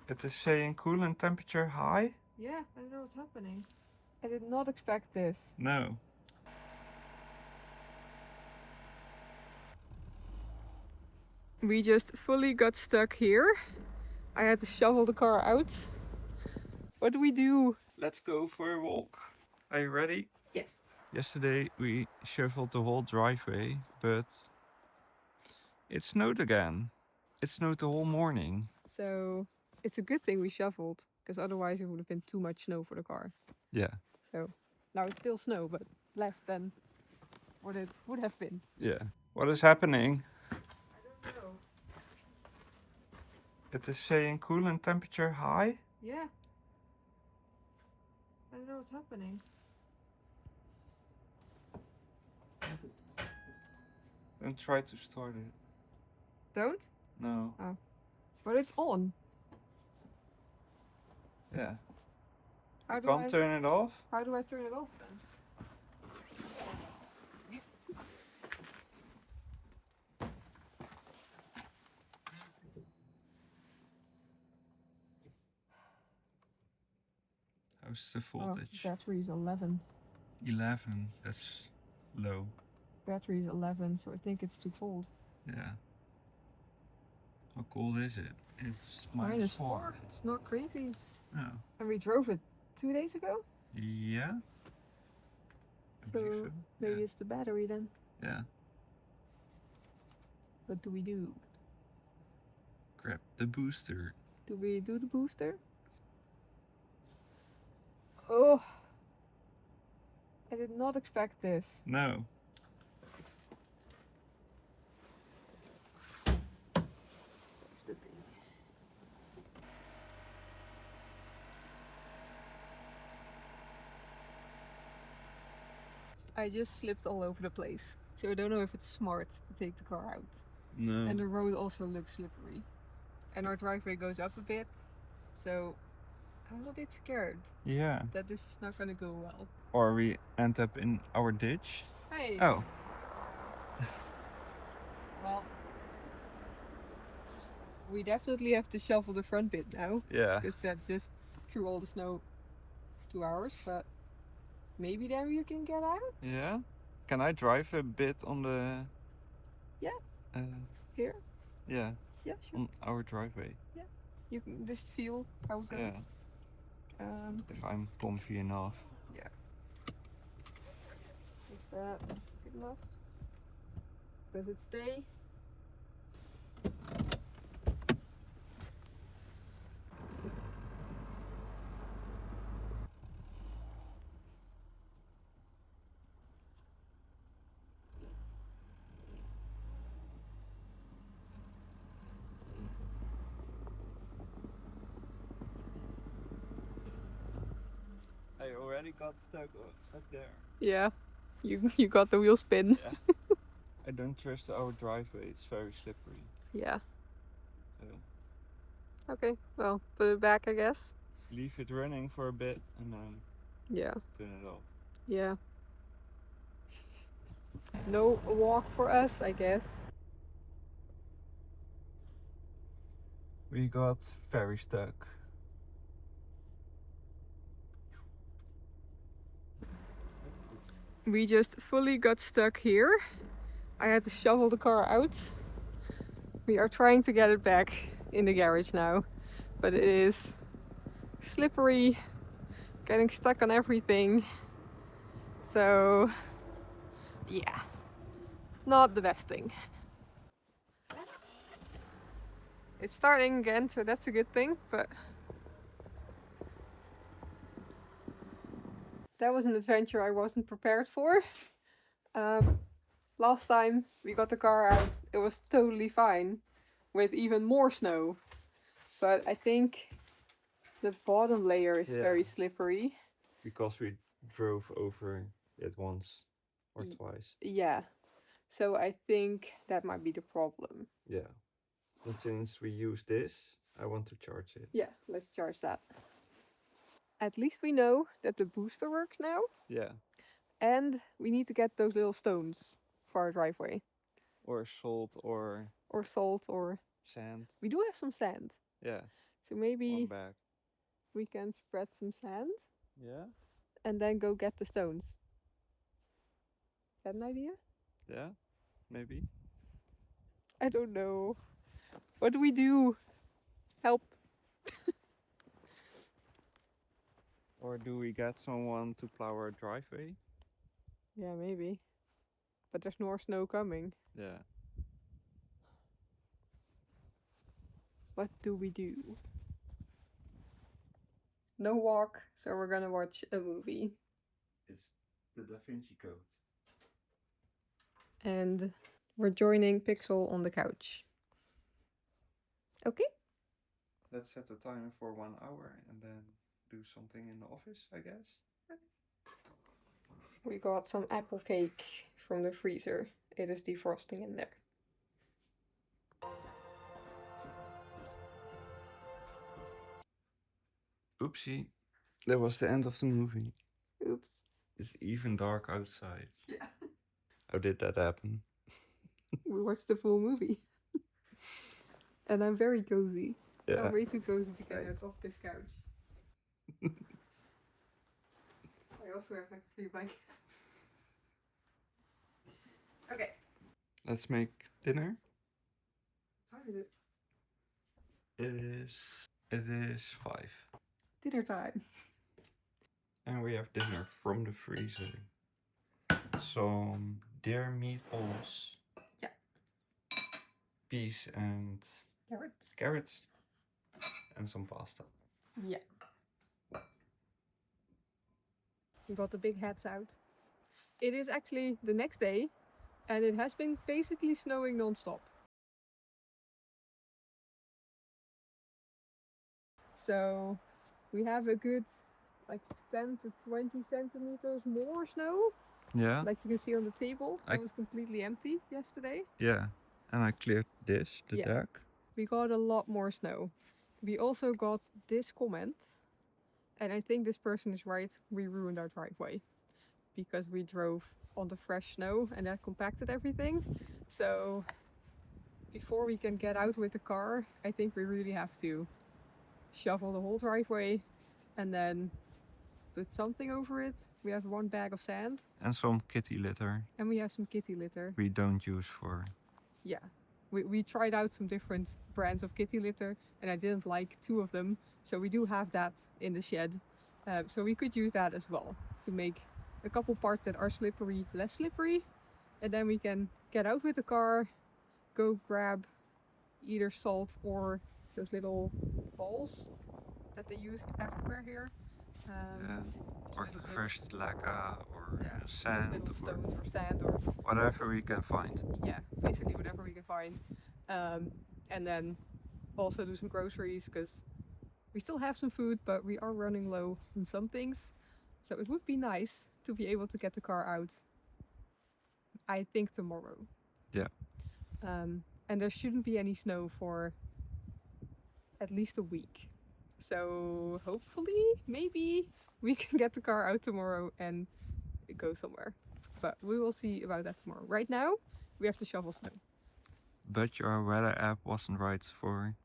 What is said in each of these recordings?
It is saying coolant temperature high? Yeah, I don't know what's happening. I did not expect this. No. We just fully got stuck here. I had to shovel the car out. What do we do? Let's go for a walk. Are you ready? Yes. Yesterday we shoveled the whole driveway, but it snowed again. It snowed the whole morning. So it's a good thing we shoveled, because otherwise it would have been too much snow for the car. Yeah. So now it's still snow, but less than what it would have been. Yeah. What is happening? I don't know. It is saying coolant temperature high? Yeah. I don't know what's happening. Don't try to start it. Don't? No. Oh. But it's on. Yeah. How You do can't I turn it off? How do I turn it off then? How's the Oh, voltage? battery's 11. 11. That's low. Battery's 11, so I think it's too cold. Yeah. How cold is it? It's Minus -4. 4. It's not crazy. No. And we drove it 2 days ago? Yeah. I So believe so. maybe Yeah. it's the battery then. Yeah. What do we do? Grab the booster. Do we do the booster? Oh, I did not expect this. No. I just slipped all over the place. So I don't know if it's smart to take the car out. No. And the road also looks slippery. And our driveway goes up a bit. So I'm a bit scared Yeah. that this is not gonna go well. Or we end up in our ditch. Hey! Oh. Well, we definitely have to shovel the front bit now. Yeah. Because that just threw all the snow 2 hours, but maybe then we can get out? Yeah. Can I drive a bit on the... Yeah. Here? Yeah. Yeah, sure. On our driveway. Yeah. You can just feel how it goes. Yeah. If I'm comfy enough. Yeah. Is that good enough? Does it stay? I already got stuck up there. Yeah. You got the wheel spin. Yeah. I don't trust our driveway. It's very slippery. Yeah. So Okay, well, put it back, I guess. leave it running for a bit and then Yeah. turn it off. Yeah. No walk for us, I guess. We got very stuck. We just fully got stuck here. I had to shovel the car out. We are trying to get it back in the garage now, but it is slippery, getting stuck on everything. So, yeah, not the best thing. It's starting again, so that's a good thing, but that was an adventure I wasn't prepared for. Last time we got the car out, it was totally fine with even more snow. But I think the bottom layer is very slippery. Because we drove over it once or twice. Yeah, so I think that might be the problem. Yeah. And since we use this, I want to charge it. Yeah, let's charge that. At least we know that the booster works now. Yeah. And we need to get those little stones for our driveway. Or salt or Or salt or... sand. We do have some sand. Yeah. So maybe bag. we can spread some sand Yeah? and then go get the stones. Is that an idea? Yeah? Maybe? I don't know. What do we do? Help. Or do we get someone to plow our driveway? Yeah, maybe. But there's more snow coming. Yeah. What do we do? No walk, so we're gonna watch a movie. It's the Da Vinci Code. And we're joining Pixel on the couch. Okay? Let's set the timer for 1 hour and then do something in the office, I guess. We got some apple cake from the freezer. It is defrosting in there. Oopsie. That was the end of the movie. Oops. It's even dark outside. Yeah. How did that happen? We watched the full movie. And I'm very cozy. Yeah. I'm way too cozy to get out of this couch. I also have like 3 blankets. Okay. Let's make dinner. What time is it? It is 5. Dinner time. And we have dinner from the freezer. Some deer meatballs. Yeah. Peas and carrots. And some pasta. Yeah. We got the big hats out. It is actually the next day and it has been basically snowing non-stop. So we have a good like 10 to 20 centimeters more snow. Yeah. Like you can see on the table. I- It was completely empty yesterday. Yeah. And I cleared this, the Yeah. deck. We got a lot more snow. We also got this comment, and I think this person is right. We ruined our driveway because we drove on the fresh snow and that compacted everything. So before we can get out with the car, I think we really have to shovel the whole driveway and then put something over it. We have 1 bag of sand And some kitty litter and we have some kitty litter. we don't use for. Yeah. We tried out some different brands of kitty litter and I didn't like 2 of them. So we do have that in the shed. So we could use that as well to make a couple parts that are slippery less slippery. And then we can get out with the car, go grab either salt or those little balls that they use everywhere here. Yeah. just Or little bit- crushed lacquer or yeah, just sand little or stones or sand or whatever we can find. yeah, basically whatever we can find. And then also do some groceries because we still have some food, but we are running low on some things. So it would be nice to be able to get the car out, I think tomorrow. Yeah. And there shouldn't be any snow for at least a week. So hopefully, maybe we can get the car out tomorrow and go somewhere. But we will see about that tomorrow. Right now, we have to shovel snow. But your weather app wasn't right for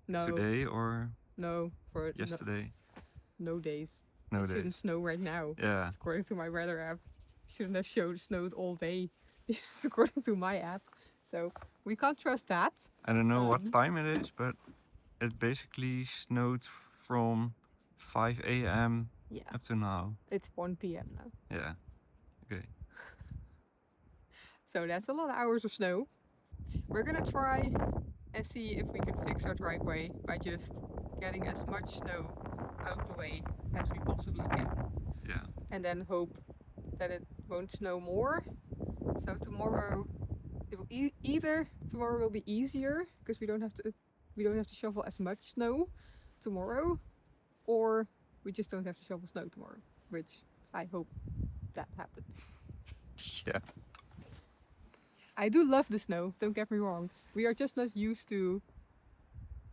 No, today or no, for yesterday. no days. No It days. shouldn't snow right now. Yeah. According to my weather app, shouldn't have snowed all day, according to my app. So we can't trust that. I don't know what time it is, but it basically snowed from 5 a.m. Yeah, up to now. it's 1 p.m. now. Yeah. Okay. So that's a lot of hours of snow. We're gonna try and see if we can fix our driveway by just getting as much snow out the way as we possibly can. Yeah. And then hope that it won't snow more. So tomorrow, it will either tomorrow will be easier because we don't have to shovel as much snow tomorrow, or we just don't have to shovel snow tomorrow, which I hope that happens. Yeah. I do love the snow, don't get me wrong. We are just not used to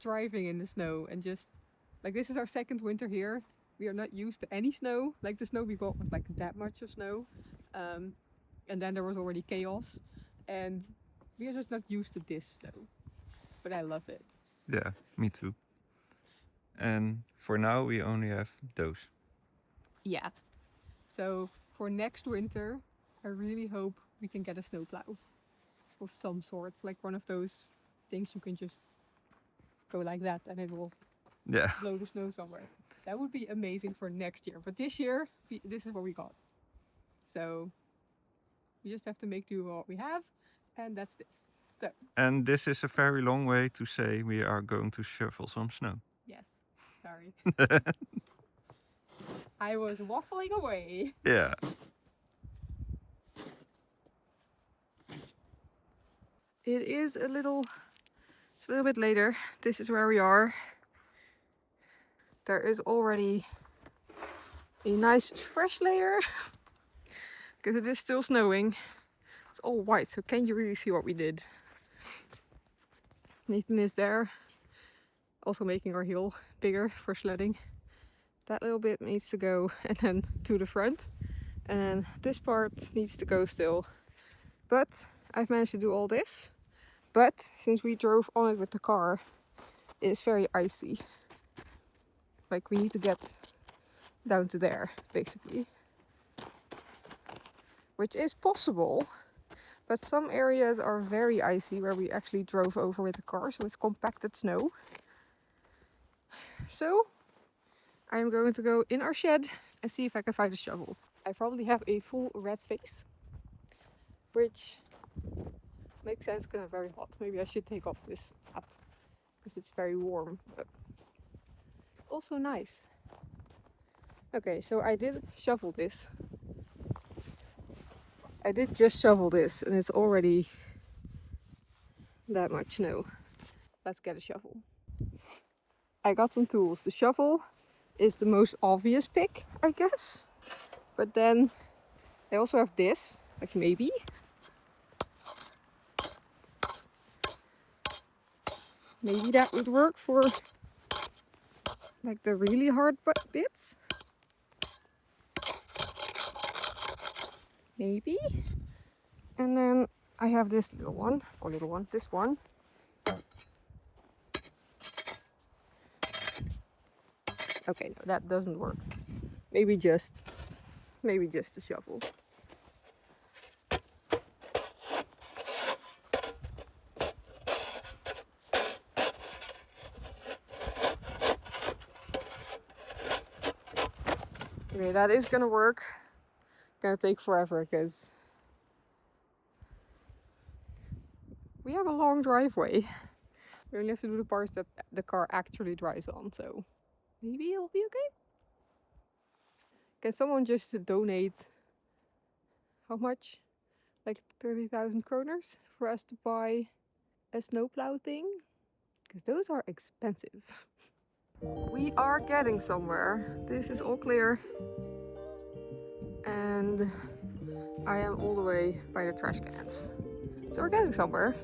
driving in the snow and just like this is our 2nd winter here. We are not used to any snow. Like the snow we got was like that much of snow. And then there was already chaos. And we are just not used to this snow. But I love it. Yeah. Me too. And for now we only have those. Yeah. So for next winter, I really hope we can get a snowplow of some sort, like one of those things you can just go like that and it will Yeah. blow the snow somewhere. That would be amazing for next year. But this year, this is what we got. So we just have to make do with what we have, and that's this. So. And this is a very long way to say we are going to shovel some snow. Yes. Sorry. I was waffling away. Yeah. It's a little bit later. This is where we are. There is already a nice fresh layer because it is still snowing. It's all white, so can you really see what we did? Nathan is there, also making our hill bigger for sledding. That little bit needs to go and then to the front. And then this part needs to go still. But I've managed to do all this. But since we drove on it with the car, it is very icy. Like we need to get down to there, basically. Which is possible, but some areas are very icy where we actually drove over with the car, so it's compacted snow. So I'm going to go in our shed and see if I can find a shovel. I probably have a full red face, which makes sense because I'm very hot. Maybe I should take off this hat because it's very warm, but also nice. Okay, so I did shovel this. I did just shovel this and it's already that much snow. Let's get a shovel. I got some tools. The shovel is the most obvious pick, I guess. But then I also have this, like maybe. Maybe that would work for like the really hard bits. Maybe. And then I have this little one, this one. Okay, no, that doesn't work. Maybe just a shovel. Okay, that is gonna work. Gonna take forever because we have a long driveway. We only have to do the parts that the car actually drives on, so maybe it'll be okay. Can someone just donate how much? Like 30,000 kroners for us to buy a snowplow thing? Because those are expensive. We are getting somewhere. This is all clear. And I am all the way by the trash cans. So we're getting somewhere.